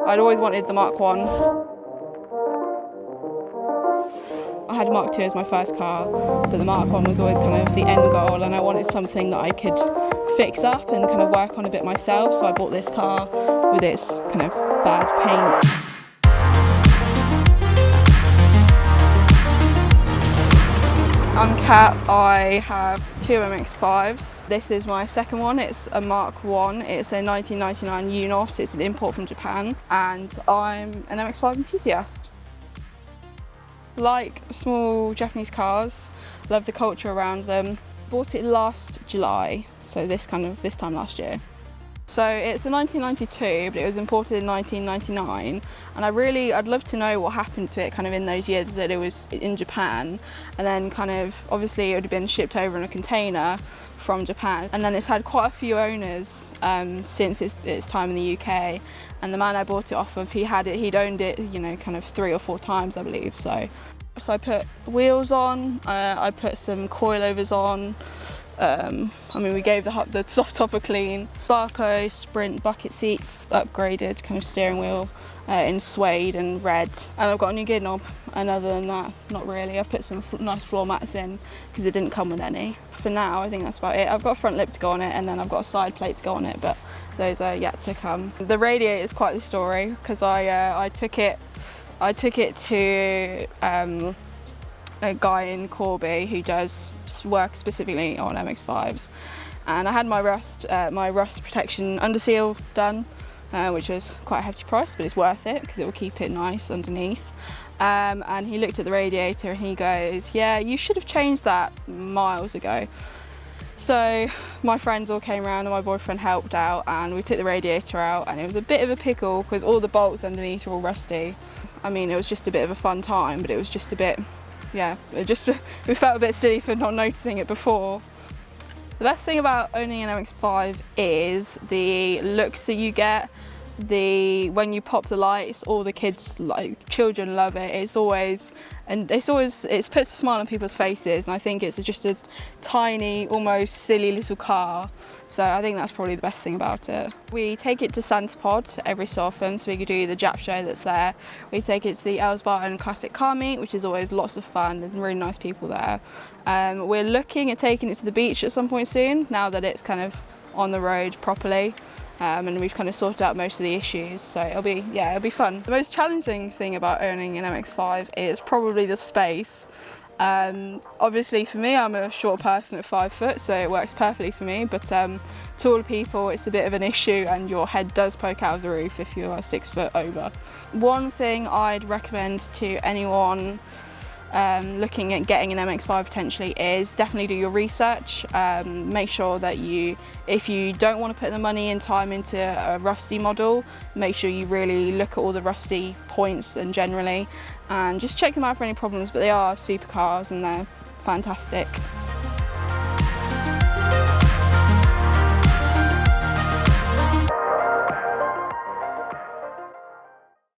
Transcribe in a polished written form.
I'd always wanted the Mark 1. I had a Mark 2 as my first car, but the Mark 1 was always kind of the end goal, and I wanted something that I could fix up and kind of work on a bit myself, so I bought this car with its kind of bad paint. I'm Kat. I have 2 MX-5s. This is my second one. It's a Mark 1. It's a 1999 Unos. It's an import from Japan, and I'm an MX-5 enthusiast. Like small Japanese cars, love the culture around them. Bought it last July, so this time last year. So it's a 1992, but it was imported in 1999, and I'd love to know what happened to it kind of in those years that it was in Japan, and then kind of obviously it would have been shipped over in a container from Japan, and then it's had quite a few owners since its time in the UK. And the man I bought it off of, he'd owned it, you know, kind of 3 or 4 times, I believe. So I put wheels on, I put some coilovers on. We gave the soft top a clean. Barco Sprint bucket seats, upgraded kind of steering wheel in suede and red. And I've got a new gear knob, and other than that, not really. I've put some nice floor mats in because it didn't come with any. For now, I think that's about it. I've got a front lip to go on it, and then I've got a side plate to go on it, but those are yet to come. The radiator is quite the story, because I took it to a guy in Corby who does work specifically on MX-5s, and I had my rust protection under seal done, which was quite a hefty price, but it's worth it because it will keep it nice underneath. And he looked at the radiator and he goes, "Yeah, you should have changed that miles ago." So my friends all came around and my boyfriend helped out, and we took the radiator out, and it was a bit of a pickle because all the bolts underneath were all rusty. I mean, it was just a bit of a fun time, but it was just a bit, yeah, we felt a bit silly for not noticing it before. The best thing about owning an MX-5 is the looks that you get. When you pop the lights, all the children love it. It puts a smile on people's faces, and I think it's just a tiny, almost silly little car. So I think that's probably the best thing about it. We take it to Santapod every so often, so we could do the Jap show that's there. We take it to the Elsbarton Classic Car Meet, which is always lots of fun. There's really nice people there. We're looking at taking it to the beach at some point soon, now that it's kind of on the road properly. And we've kind of sorted out most of the issues, so it'll be fun. The most challenging thing about owning an MX-5 is probably the space. Obviously for me, I'm a short person at 5 foot, so it works perfectly for me, but taller people, it's a bit of an issue, and your head does poke out of the roof if you are 6 foot over. One thing I'd recommend to anyone looking at getting an MX-5 potentially is definitely do your research. Make sure that if you don't want to put the money and time into a rusty model, make sure you really look at all the rusty points and generally, and just check them out for any problems. But they are supercars and they're fantastic.